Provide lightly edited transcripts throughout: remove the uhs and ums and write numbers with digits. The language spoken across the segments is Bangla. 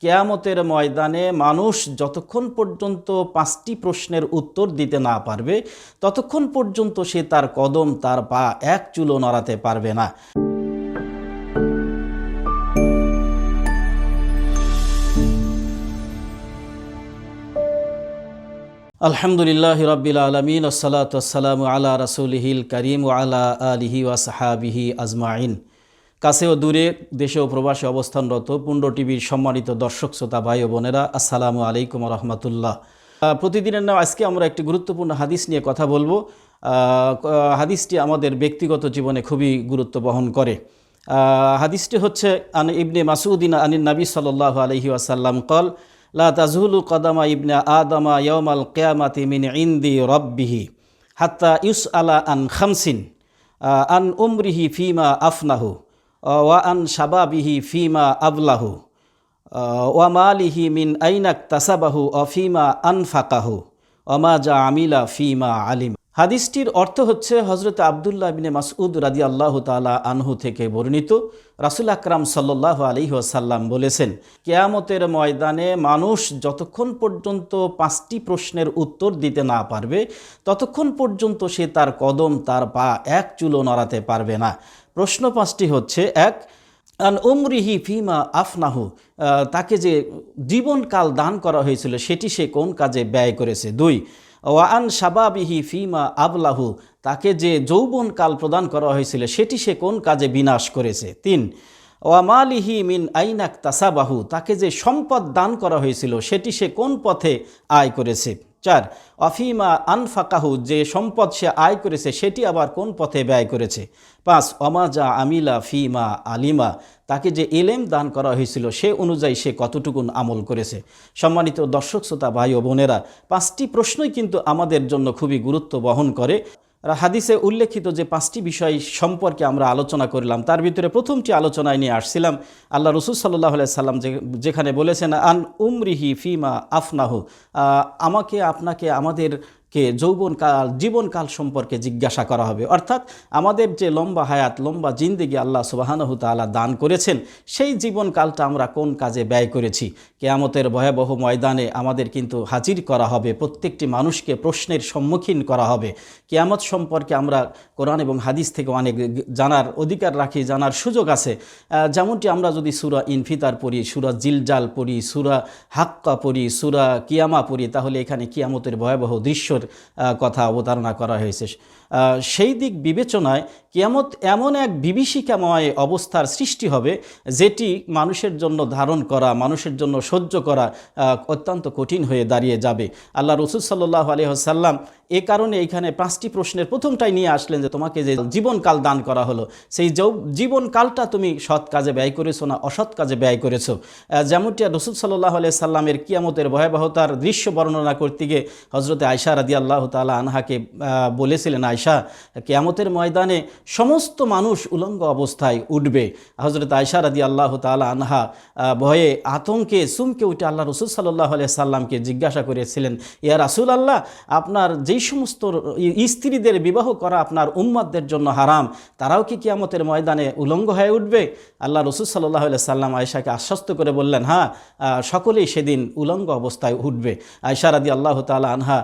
কিয়ামতের ময়দানে মানুষ যতক্ষণ পর্যন্ত 5টি প্রশ্নের উত্তর দিতে না পারবে ততক্ষণ পর্যন্ত সে তার কদম তার পা এক চুলও নড়াতে পারবে না। আলহামদুলিল্লাহি রাব্বিল আলামিন ওয়াসসালাতু ওয়াসসালামু আলা রাসূলিহিল কারীম ওয়া আলা আলিহি ওয়া সাহাবিহি আজমাইন। কাছে ও দূরে, দেশে ও প্রবাসে অবস্থানরত পুণ্য টিভির সম্মানিত দর্শক শ্রোতা ভাই ও বোনেরা, আসসালামু আলাইকুম ওয়া রাহমাতুল্লাহ। প্রতিদিনের নাম আজকে আমরা একটি গুরুত্বপূর্ণ হাদিস নিয়ে কথা বলবো। হাদিসটি আমাদের ব্যক্তিগত জীবনে খুবই গুরুত্ব বহন করে। হাদিসটি হচ্ছে আন ইবনে মাসউদিন আনিন নবী সাল্লাল্লাহু আলাইহি ওয়াসাল্লাম قال লা তাজুলু কদামা ইবনে আদামা ইয়াউমাল কিয়ামাতি মিন ইনদি রাব্বিহি হাত্তা ইউসআলা আন খামসিন আন উমরিহি ফিমা আফনাহু ওয়া আন শাবাবিহি ফিমা আবলাহু ওয়া মালিহি মিন আইনা ইকতাসাবাহু ওয়া ফিমা আনফাকাহু ওয়া মা জা আমিলা ফিমা আলিম। হাদিসটির অর্থ হচ্ছে হযরত আব্দুল্লাহ ইবনে মাসউদ রাদিয়াল্লাহু তাআলা আনহু থেকে বর্ণিত, রাসূল আকরাম সাল্লাল্লাহু আলাইহি ওয়াসাল্লাম বলেছেন, কিয়ামতের ময়দানে মানুষ যতক্ষণ পর্যন্ত 5টি প্রশ্নের উত্তর দিতে না পারবে ততক্ষণ পর্যন্ত সে তার কদম তার পা এক চুলও নড়াতে পারবে না। প্রশ্ন 5টি হচ্ছে: 1, আন উমরিহি ফিমা আফনাহু, তাকে যে জীবনকাল দান করা হয়েছিল সেটি সে কোন কাজে ব্যয় করেছে। 2, ওয়া আন শাবাবিহি ফিমা আবলাহু, তাকে যে যৌবনকাল প্রদান করা হয়েছিল সেটি সে কোন কাজে বিনাশ করেছে। 3, ওয়া মালিহি মিন আইনা ইকতাসাবাহু, তাকে যে সম্পদ দান করা হয়েছিল সেটি সে কোন পথে আয় করেছে। 4, অফিমা আনফাকাহু, যে সম্পদ সে আয় করেছে সেটি আবার কোন পথে ব্যয় করেছে। 5, অমাজা আমিলা ফিমা আলিমা, তাকে যে ইলম দান করা হয়েছিল সে অনুযায়ী সে কতটুকুন আমল করেছে। সম্মানিত দর্শক শ্রোতা ভাই ও বোনেরা, 5টি প্রশ্নই কিন্তু আমাদের জন্য খুবই গুরুত্ব বহন করে। হাদিসে উল্লেখিত যে 5টি বিষয় সম্পর্কে আমরা আলোচনা করলাম, তার ভিতরে প্রথমটি আলোচনায় নিয়ে আসছিলাম আল্লাহ রাসূল সাল্লাল্লাহু আলাইহি সাল্লাম যেখানে বলেছেন আন উমরিহি ফিমা আফনাহু, আমাকে আপনাকে আমাদেরকে জীবনকাল সম্পর্কে জিজ্ঞাসা করা হবে। অর্থাৎ আমাদের যে লম্বা হায়াত, লম্বা জিন্দেগি আল্লাহ সুবহানাহু তাআলা দান করেছেন, সেই জীবনকালটা আমরা কোন কাজে ব্যয় করেছি। কিয়ামতের ভয়াবহ ময়দানে আমাদের কিন্তু হাজির করা হবে, প্রত্যেকটি মানুষকে প্রশ্নের সম্মুখীন করা হবে। কিয়ামত সম্পর্কে আমরা কোরআন এবং হাদিস থেকে অনেক জানার অধিকার রাখি, জানার সুযোগ আছে। যেমনটি আমরা যদি সূরা ইনফিতার পড়ি, সূরা জিলজাল পড়ি, সূরা হাক্কা পড়ি, সূরা কিয়ামা পড়ি, তাহলে এখানে কিয়ামতের ভয়াবহ দৃশ্যর কথা অবতারণা করা হয়েছে। সেই দিক বিবেচনায় কিয়ামত এমন এক বিভীষিকাময় অবস্থার সৃষ্টি হবে যেটি মানুষের জন্য ধারণ করা, মানুষের জন্য সহ্য করা অত্যন্ত কঠিন হয়ে দাঁড়িয়ে যাবে। আল্লাহ রাসূল সাল্লাল্লাহু আলাইহি ওয়াসাল্লাম এ কারণে এইখানে 5টি প্রশ্নের প্রথমটাই নিয়ে আসলেন যে তোমাকে যে জীবনকাল দান করা হলো, সেই জীবনকালটা তুমি সৎ কাজে ব্যয় করেছো না অসৎ কাজে ব্যয় করেছো। যেমনটি রাসূল সাল্লাল্লাহু আলাইহি ওয়াসাল্লামের কিয়ামতের ভয়াবহতার দৃশ্য বর্ণনা করতে গিয়ে হযরত আয়েশা রাদিয়াল্লাহু তাআলা আনহাকে বলেছিলেন, আয়েশা, কিয়ামতের ময়দানে সমস্ত মানুষ উলঙ্গ অবস্থায় উঠবে। হযরত আয়েশা রাদিয়াল্লাহু তাআলা আনহা ভয়ে আতঙ্কে চমকে উঠে আল্লাহ রাসূল সাল্লাল্লাহু আলাইহি সাল্লামকে জিজ্ঞাসা করেছিলেন, ইয়া রাসূলুল্লাহ, আপনার যেই সমস্ত স্ত্রীদের বিবাহ করা আপনার উম্মতদের জন্য হারাম, তারাও কি কিয়ামতের ময়দানে উলঙ্গ হয়ে উঠবে? আল্লাহ রাসূল সাল্লাল্লাহু আলাইহি সাল্লাম আয়েশাকে আশ্বস্ত করে বললেন, হ্যাঁ, সকলেই সেদিন উলঙ্গ অবস্থায় উঠবে। আয়েশা রাদিয়াল্লাহু তাআলা আনহা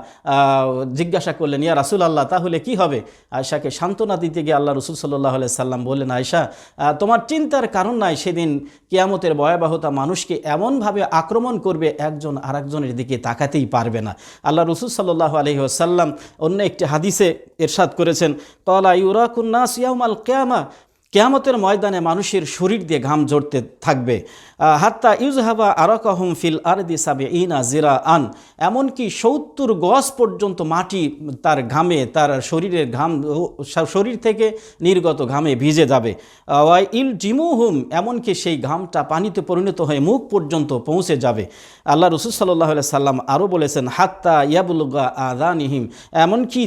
জিজ্ঞাসা করলেন, ইয়া রাসূলুল্লাহ, তাহলে কি হবে? আয়েশাকে সান্ত্বনা দিতে গিয়ে আল্লাহ রাসূল সাল্লাল্লাহু আলাইহি সাল্লাম বললেন, আয়েশা, তোমার চিন্তার কারণ নাই, সেদিন কিয়ামতের ভয়াবহতা মানুষকে এমনভাবে আক্রমণ করবে একজন আরেকজনের দিকে তাকাতেই পারবে না। আল্লাহ রাসূল সাল্লাল্লাহু আলাইহি ওয়াসাল্লাম অন্য একটি হাদিসে ইরশাদ করেছেন, ক্বালা ইউরাকুন নাস ইয়াউমাল কিয়ামা, কিয়ামতের ময়দানে মানুষের শরীর দিয়ে ঘাম ঝরতে থাকবে। হাত্তা ইউজহাবা আরাকাহুম ফিল আরদি সাবিঈনা জিরাআন, এমনকি 70 গজ পর্যন্ত মাটি তার ঘামে, তার শরীরের ঘাম, শরীর থেকে নির্গত ঘামে ভিজে যাবে। ওয়া ইল জিমুহুম, এমনকি সেই ঘামটা পানিতে পরিণত হয়ে মুখ পর্যন্ত পৌঁছে যাবে। আল্লাহ রাসূল সাল্লাল্লাহু আলাইহি সাল্লাম আরও বলেছেন, হাত্তা ইয়াবলুগা আযানিহিম, এমনকি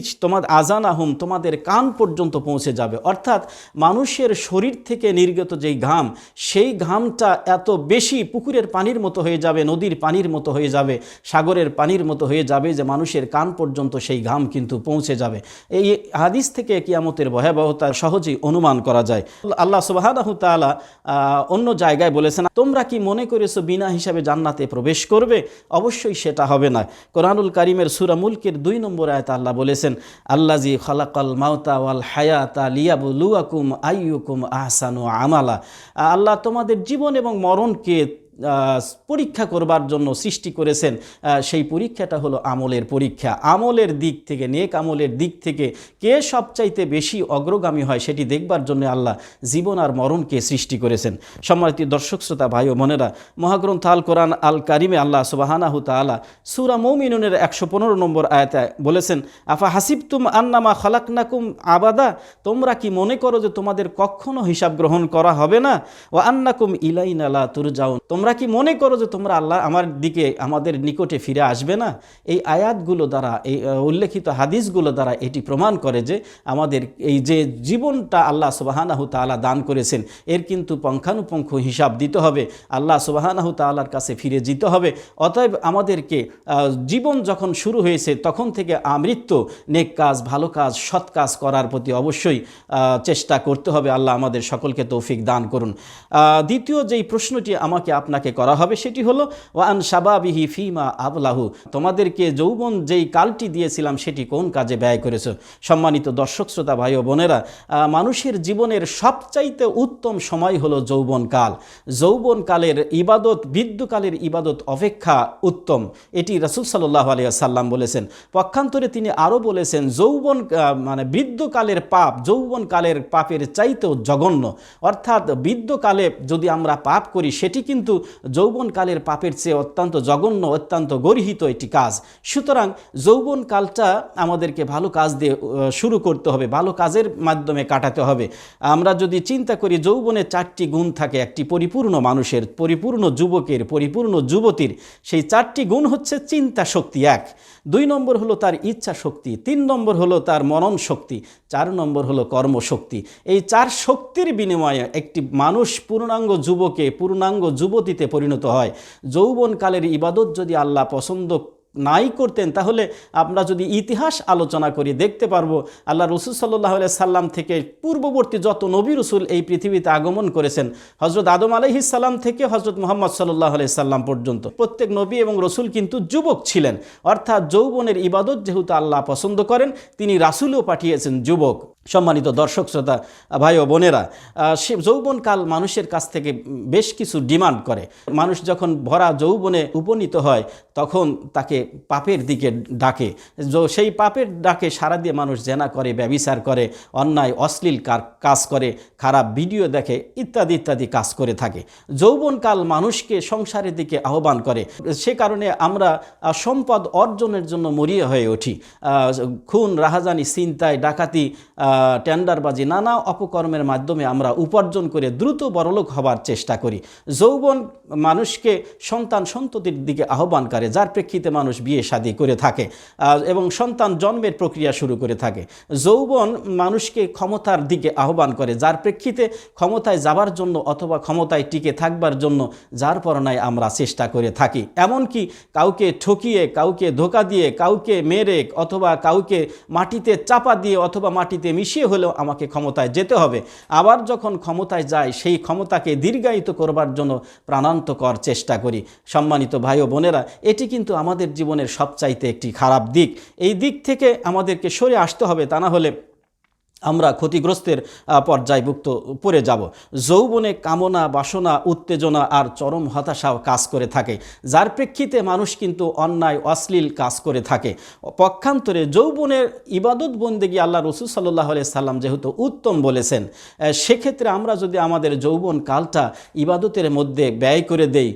আযানাহুম, তোমাদের কান পর্যন্ত পৌঁছে যাবে। অর্থাৎ মানুষের শরীর থেকে নির্গত যেই ঘাম, সেই ঘামটা এত বেশি পুকুরের পানির মতো হয়ে যাবে, নদীর পানির মতো হয়ে যাবে, সাগরের পানির মতো হয়ে যাবে, যে মানুষের কান পর্যন্ত সেই ঘাম কিন্তু পৌঁছে যাবে। এই হাদিস থেকে কিয়ামতের ভয়াবহতা সহজেই অনুমান করা যায়। আল্লাহ সুবহানাহু তাআলা অন্য জায়গায় বলেছেন, তোমরা কি মনে করেছো বিনা হিসাবে জান্নাতে প্রবেশ করবে? অবশ্যই সেটা হবে না। কোরআনুল কারীমের সূরা মুলকের 2 নম্বর আয়াতে আল্লাহ বলেছেন, আল্লাযী খালাকাল মাউতা ওয়াল হায়াতা লিয়াবলুয়াকুম আইয়ুকুম আহসানু আমালা। আল্লাহ তোমাদের জীবন এবং মরণকে পরীক্ষা করবার জন্য সৃষ্টি করেছেন। সেই পরীক্ষাটা হলো আমলের পরীক্ষা। আমলের দিক থেকে, নেক আমলের দিক থেকে কে সবচাইতে বেশি অগ্রগামী হয় সেটি দেখবার জন্য আল্লাহ জীবন আর মরণকে সৃষ্টি করেছেন। সম্মানিত দর্শক শ্রোতা ভাই ও বোনেরা, মহাগ্রন্থ আল কোরআন আল কারিমে আল্লাহ সুবহানাহু তাআলা সূরা মুমিনুনের 115 নম্বর আয়াতে বলেছেন, আফা হাসিবতুম আন্নামা খালাকনাকুম আবাদা, তোমরা কি মনে করো যে তোমাদের কখনো হিসাব গ্রহণ করা হবে না? ওয়া আন্নাকুম ইলাইনা লা তুরজাউন, তোমরা কি মনে করো যে তোমরা আল্লাহ আমাদের নিকটে ফিরে আসবে না? এই আয়াতগুলো দ্বারা, এই উল্লেখিত হাদিসগুলো দ্বারা এটি প্রমাণ করে যে আমাদের এই যে জীবনটা আল্লাহ সুবহানাহু তাআলা দান করেছেন, এর কিন্তু পুঙ্খানুপুঙ্খ হিসাব দিতে হবে, আল্লাহ সুবহানাহু তাআলার কাছে ফিরে যেতে হবে। অতএব আমাদেরকে জীবন যখন শুরু হয়েছে তখন থেকে আমৃত্যু নেক কাজ, ভালো কাজ, সৎ কাজ করার প্রতি অবশ্যই চেষ্টা করতে হবে। আল্লাহ আমাদের সকলকে তৌফিক দান করুন। দ্বিতীয় যেই প্রশ্নটি আমাকে আপনাকে করা হবে সেটি হলো, ওয়ান শাবাবিহি ফিমা আবলাহু, তোমাদেরকে যৌবন যেই কালটি দিয়েছিলাম সেটি কোন কাজে ব্যয় করেছো? সম্মানিত দর্শক শ্রোতা ভাই ও বোনেরা, মানুষের জীবনের সবচাইতে উত্তম সময় হলো যৌবনকাল। যৌবনকালের ইবাদত বৃদ্ধকালের ইবাদত অপেক্ষা উত্তম, এটি রাসূল সাল্লাল্লাহু আলাইহি ওয়াসাল্লাম বলেছেন। পক্ষান্তরে তিনি আরও বলেছেন, বৃদ্ধকালের পাপ যৌবনকালের পাপের চাইতেও জঘন্য। অর্থাৎ বৃদ্ধকালে যদি আমরা পাপ করি সেটি কিন্তু যৌবনকালের পাপের চেয়ে অত্যন্ত জঘন্য, অত্যন্ত গর্হিত একটি কাজ। সুতরাং যৌবনকালটা আমাদেরকে ভালো কাজ দিয়ে শুরু করতে হবে, ভালো কাজের মাধ্যমে কাটাতে হবে। আমরা যদি চিন্তা করি, যৌবনে 4টি গুণ থাকে একটি পরিপূর্ণ মানুষের, পরিপূর্ণ যুবকের, পরিপূর্ণ যুবতীর। সেই 4টি গুণ হচ্ছে চিন্তা শক্তি 1, 2 নম্বর হলো তার ইচ্ছা শক্তি, 3 নম্বর হলো তার মনন শক্তি, 4 নম্বর হলো কর্মশক্তি। এই 4 শক্তির বিনিময়ে একটি মানুষ পূর্ণাঙ্গ যুবকে, পূর্ণাঙ্গ যুবতীতে পরিণত হয়। যৌবনকালের ইবাদত যদি আল্লাহ পছন্দ নাই করতেন, তাহলে আমরা যদি ইতিহাস আলোচনা করি দেখতে পারবো আল্লাহ রসুল সাল্লাল্লাহু আলাইহি সাল্লাম থেকে পূর্ববর্তী যত নবী রসুল এই পৃথিবীতে আগমন করেছেন, হজরত আদম আলাইহিস সালাম থেকে হজরত মুহাম্মদ সাল্লাল্লাহু আলাইহি সাল্লাম পর্যন্ত প্রত্যেক নবী এবং রসুল কিন্তু যুবক ছিলেন। অর্থাৎ যৌবনের ইবাদত যেহেতু আল্লাহ পছন্দ করেন, তিনি রাসূলও পাঠিয়েছেন যুবক। সম্মানিত দর্শক শ্রোতা ভাই ও বোনেরা, সে যৌবনকাল মানুষের কাছ থেকে বেশ কিছু ডিমান্ড করে। মানুষ যখন ভরা যৌবনে উপনীত হয় তখন তাকে পাপের দিকে ডাকে। সেই পাপের ডাকে সাড়া দিয়ে মানুষ জেনা করে, ব্যভিচার করে, অন্যায় অশ্লীল কাজ করে, খারাপ ভিডিও দেখে, ইত্যাদি ইত্যাদি কাজ করে থাকে। যৌবনকাল মানুষকে সংসারের দিকে আহ্বান করে। সে কারণে আমরা সম্পদ অর্জনের জন্য মরিয়া হয়ে উঠি। খুন, রাহাজানি, ছিনতাই, ডাকাতি, টেন্ডারবাজি, নানা অপকর্মের মাধ্যমে আমরা উপার্জন করে দ্রুত বড়লোক হবার চেষ্টা করি। যৌবন মানুষকে সন্তান সন্ততির দিকে আহ্বান করে, যার প্রেক্ষিতে মানুষ বিয়ে শাদী করে থাকে এবং সন্তান জন্মের প্রক্রিয়া শুরু করে থাকে। যৌবন মানুষকে ক্ষমতার দিকে আহ্বান করে, যার প্রেক্ষিতে ক্ষমতায় যাবার জন্য অথবা ক্ষমতায় টিকে থাকবার জন্য যার পরনায় আমরা চেষ্টা করে থাকি। এমনকি কাউকে ঠকিয়ে, কাউকে ধোঁকা দিয়ে, কাউকে মেরে অথবা কাউকে মাটিতে চাপা দিয়ে অথবা মাটিতে মিশিয়ে হলেও আমাকে ক্ষমতায় যেতে হবে। আবার যখন ক্ষমতায় যায় সেই ক্ষমতাকে দীর্ঘায়িত করবার জন্য প্রাণান্তকর চেষ্টা করি। সম্মানিত ভাই ও বোনেরা, এটি কিন্তু আমাদের জীবনের সবচাইতে একটি খারাপ দিক। এই দিক থেকে আমাদেরকে সরে আসতে হবে, তা না হলে আমরা ক্ষতিগ্রস্তের পর্যায়ভুক্ত পড়ে যাব। যৌবনে কামনা, বাসনা, উত্তেজনা আর চরম হতাশাও কাজ করে থাকে, যার প্রেক্ষিতে মানুষ কিন্তু অন্যায় অশ্লীল কাজ করে থাকে। পক্ষান্তরে যৌবনের ইবাদত বন্দেগী আল্লাহ রসুল সাল্লাল্লাহু আলাইহি সাল্লাম যেহেতু উত্তম বলেছেন, সেক্ষেত্রে আমরা যদি আমাদের যৌবন কালটা ইবাদতের মধ্যে ব্যয় করে দেই,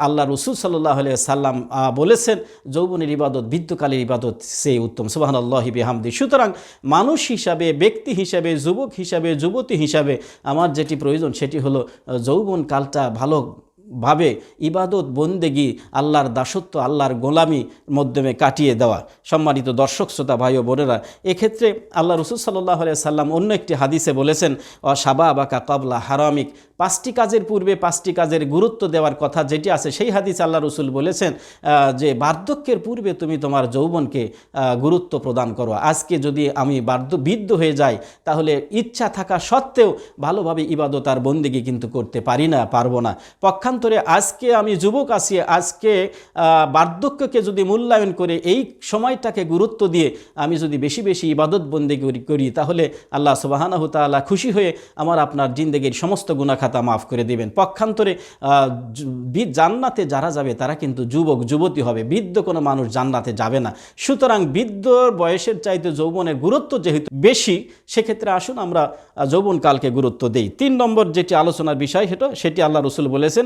আল্লাহ রসুল সাল্লাল্লাহু আলাইহি সাল্লাম বলেছেন যৌবনের ইবাদত বৃদ্ধকালের ইবাদত সেই উত্তম। সুবহানাল্লাহি বিহামদি। সুতরাং মানুষ হিসাবে, ব্যক্তি হিসাবে, যুবক হিসাবে, যুবতী হিসাবে আমার যেটি প্রয়োজন সেটি হলো যৌবনকালটা ভালোভাবে ইবাদত বন্দেগী, আল্লাহর দাসত্ব, আল্লাহর গোলামির মাধ্যমে কাটিয়ে দেওয়া। সম্মানিত দর্শক শ্রোতা ভাই ও বোনেরা, এক্ষেত্রে আল্লাহ রসুল সাল্লাল্লাহু আলাইহি সাল্লাম অন্য একটি হাদিসে বলেছেন, শাবাবাকা ক্বাবলা হারামিক, 5টি কাজের পূর্বে 5টি কাজের গুরুত্ব দেওয়ার কথা যেটি আছে, সেই হাদিস আল্লাহ রসুল বলেছেন যে বার্ধক্যের পূর্বে তুমি তোমার যৌবনকে গুরুত্ব প্রদান করো। আজকে যদি আমি বৃদ্ধ হয়ে যাই তাহলে ইচ্ছা থাকা সত্ত্বেও ভালোভাবে ইবাদত আর বন্দেগী কিন্তু করতে পারবো না। পক্ষান্তরে আজকে আমি যুবক আছি, আজকে বার্ধক্যকে যদি মূল্যায়ন করে এই সময়টাকে গুরুত্ব দিয়ে আমি যদি বেশি বেশি ইবাদত বন্দেগী করি তাহলে আল্লাহ সুবহানাহু তাআলা খুশি হয়ে আমার আপনার জিন্দেগির সমস্ত গুনাহ খাতা মাফ করে দিবেন। পক্ষান্তরে জান্নাতে যারা যাবে তারা কিন্তু যুবক যুবতী হবে, বৃদ্ধ কোনো মানুষ জান্নাতে যাবে না। সুতরাং বৃদ্ধর বয়সের চাইতে যৌবনের গুরুত্ব যেহেতু বেশি, সেক্ষেত্রে আসুন আমরা যৌবনকালকে গুরুত্ব দেই। 3 নম্বর যেটি আলোচনার বিষয় সেটি আল্লাহ রসুল বলেছেন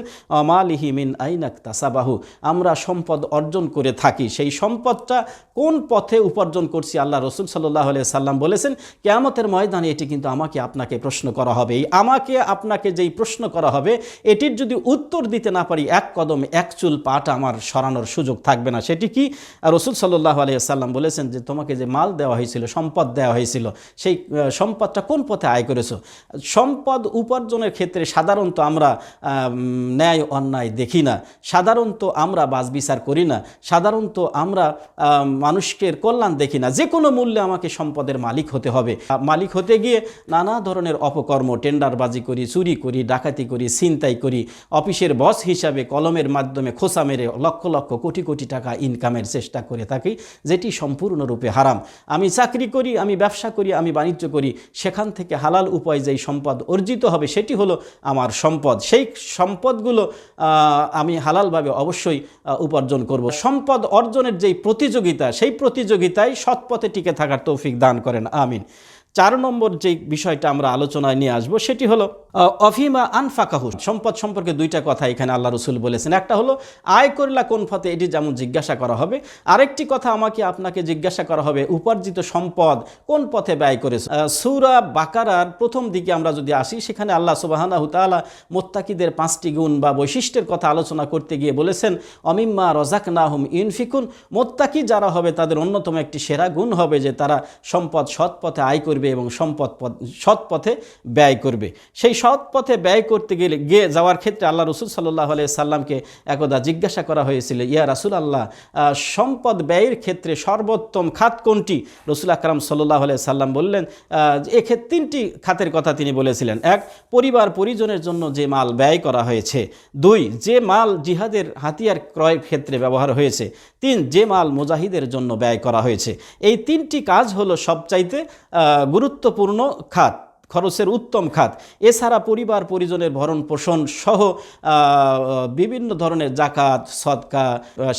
মালিহি মিন আইনাক তাসাবাহু, আমরা সম্পদ অর্জন করে থাকি, সেই সম্পদটা কোন পথে উপার্জন করছি আল্লাহ রসুল সাল্লাল্লাহু আলাইহি সাল্লাম বলেছেন কিয়ামতের ময়দানে এটি কিন্তু আমাকে আপনাকে প্রশ্ন করা হবে। এই আমাকে আপনাকে যেই প্রশ্ন করা হবে এটির যদি উত্তর দিতে না পারি এক কদম এক চুল পাটা আমার সরানোর সুযোগ থাকবে না। সেটি কি? রসুল সাল্লাল্লাহু আলাইহি সাল্লাম বলেছেন যে তোমাকে যে মাল দেওয়া হয়েছিল, সম্পদ দেওয়া হয়েছিল, সেই সম্পদটা কোন পথে আয় করেছো। সম্পদ উপার্জনের ক্ষেত্রে সাধারণত আমরা ন্যায় অন্যায় দেখি না, সাধারণত আমরা বাছবিচার করি না, সাধারণত আমরা মানুষকে কল্যাণ দেখি না। যে কোনো মূল্যে আমাকে সম্পদের মালিক হতে হবে। মালিক হতে গিয়ে নানা ধরনের অপকর্ম, টেন্ডারবাজি করি, চুরি করি, ডাকাতি করি, ছিনতাই করি, অফিসের বস হিসাবে কলমের মাধ্যমে খোঁচা মেরে লক্ষ লক্ষ কোটি কোটি টাকা ইনকামের চেষ্টা করে থাকি, যেটি সম্পূর্ণরূপে হারাম। আমি চাকরি করি, আমি ব্যবসা করি, আমি বাণিজ্য করি, সেখান থেকে হালাল উপায় যেই সম্পদ অর্জিত হবে সেটি হলো আমার সম্পদ। সেই সম্পদগুলো আমি হালালভাবে অবশ্যই উপার্জন করব। সম্পদ অর্জনের যেই প্রতিযোগিতা, সেই প্রতিযোগিতায় সৎপথে টিকে থাকার তৌফিক দান করেন, আমিন। 4 নম্বর যে বিষয়টা আমরা আলোচনায় নিয়ে আসবো সেটি হলো অফিমা আনফাকাহু। সম্পদ সম্পর্কে 2টা কথা এখানে আল্লাহ রসুল বলেছেন। একটা হলো আয় করলা কোন পথে, এটি যেমন জিজ্ঞাসা করা হবে। আরেকটি কথা আমাকে আপনাকে জিজ্ঞাসা করা হবে উপার্জিত সম্পদ কোন পথে ব্যয় করেছে। সূরা বাকারার প্রথম দিকে আমরা যদি আসি, সেখানে আল্লাহ সুবহানাহু তাআলা মুত্তাকিদের 5টি গুণ বা বৈশিষ্ট্যের কথা আলোচনা করতে গিয়ে বলেছেন অমিম্মা রাযাকনাহুম ইউনফিকুন। মুত্তাকি যারা হবে তাদের অন্যতম একটি সেরা গুণ হবে যে তারা সম্পদ সৎ পথে আয় করবে এবং সম্পদ সৎ পথে ব্যয় করবে। সেই সৎ পথে ব্যয় করতে গিয়ে যাওয়ার ক্ষেত্রে আল্লাহ রসুল সাল্লাল্লাহু আলাইহি সাল্লামকে একদা জিজ্ঞাসা করা হয়েছিল, ইয়া রাসূলুল্লাহ, সম্পদ ব্যয়ের ক্ষেত্রে সর্বোত্তম খাত কোনটি? রসুল আকরাম সাল্লাল্লাহু আলাইহি সাল্লাম বললেন, এক্ষেত্রে 3টি খাতের কথা তিনি বলেছিলেন। 1, পরিবার পরিজনের জন্য যে মাল ব্যয় করা হয়েছে। 2, যে মাল জিহাদের হাতিয়ার ক্রয়ের ক্ষেত্রে ব্যবহার হয়েছে। 3, যে মাল মুজাহিদের জন্য ব্যয় করা হয়েছে। এই 3টি কাজ হলো সবচাইতে গুরুত্বপূর্ণ খাত, খরচের উত্তম খাত। এছাড়া পরিবার পরিজনের ভরণ পোষণ সহ বিভিন্ন ধরনের জাকাত, সদকা,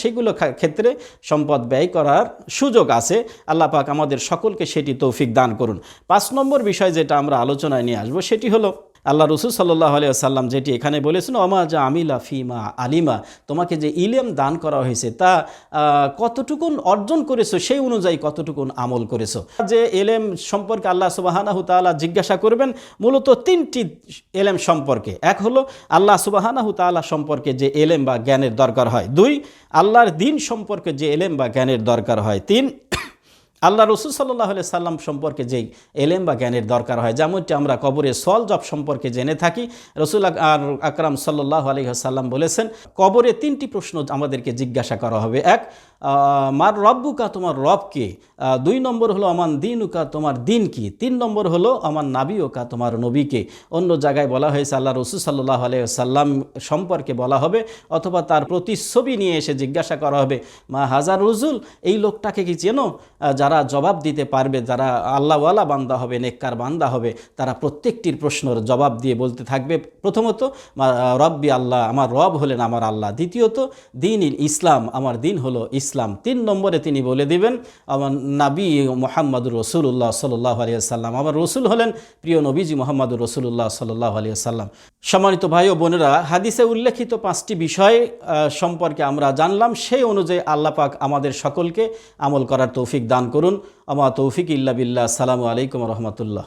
সেগুলো ক্ষেত্রে সম্পদ ব্যয় করার সুযোগ আছে। আল্লাহ পাক আমাদের সকলকে সেটি তৌফিক দান করুন। 5 নম্বর বিষয় যেটা আমরা আলোচনায় নিয়ে আসবো সেটি হলো আল্লাহ রসুল সাল্লাল্লাহু আলাইহি সাল্লাম যেটি এখানে বলেছেন ওমা যা আমিলা ফিমা আলিমা, তোমাকে যে ইলম দান করা হয়েছে তা কতটুকুন অর্জন করেছো, সেই অনুযায়ী কতটুকুন আমল করেছো। যে ইলম সম্পর্কে আল্লাহ সুবহানাহু তাআলা জিজ্ঞাসা করবেন মূলত 3টি ইলম সম্পর্কে। 1 হলো আল্লাহ সুবহানাহু তাআলা সম্পর্কে যে ইলম বা জ্ঞানের দরকার হয়। 2, আল্লাহর দ্বীন সম্পর্কে যে ইলম বা জ্ঞানের দরকার হয়। 3, আল্লাহ রসুল সাল্লাল্লাহু আলাইহি সাল্লাম সম্পর্কে যেই এলেম বা জ্ঞানের দরকার হয়। যেমনটি আমরা কবরে সওয়াল জব সম্পর্কে জেনে থাকি, রসুল আকরাম সাল্লাল্লাহু আলাইহি সাল্লাম বলেছেন কবরে 3টি প্রশ্ন আমাদেরকে জিজ্ঞাসা করা হবে। 1, মার রব্বুকা, তোমার রব কে। 2 নম্বর হলো আমান দিনুকা, তোমার দিন কি। 3 নম্বর হলো আমান নাবিউকা, তোমার নবীকে। অন্য জায়গায় বলা হয়েছে আল্লাহ রসুল সাল্লাল্লাহু আলাইহি সাল্লাম সম্পর্কে বলা হবে, অথবা তার প্রতিচ্ছবি নিয়ে এসে জিজ্ঞাসা করা হবে মা হাজার রসুল, এই লোকটাকে কি চেনো? যারা জবাব দিতে পারবে, যারা আল্লাহওয়ালা বান্দা হবে, নেককার বান্দা হবে, তারা প্রত্যেকটির প্রশ্নের জবাব দিয়ে বলতে থাকবে প্রথমত রব্বি আল্লাহ, আমার রব হলেন আমার আল্লাহ। দ্বিতীয়ত দিন ইসলাম, আমার দিন হলো ইসলাম। 3 নম্বরে তিনি বলে দিবেন আমার নাবী মুহাম্মাদুর রাসূলুল্লাহ সাল্লাল্লাহু আলাইহি ওয়াসাল্লাম, আমার রসুল হলেন প্রিয় নবীজি মুহাম্মাদুর রাসূলুল্লাহ সাল্লাল্লাহু আলাইহি ওয়াসাল্লাম। সম্মানিত ভাই ও বোনেরা, হাদিসে উল্লেখিত 5টি বিষয় সম্পর্কে আমরা জানলাম, সেই অনুযায়ী আল্লাহ পাক আমাদের সকলকে আমল করার তৌফিক দান করুন। আমা তৌফিক ইল্লা বিল্লাহ। আসসালামু আলাইকুম ওয়া রাহমাতুল্লাহ।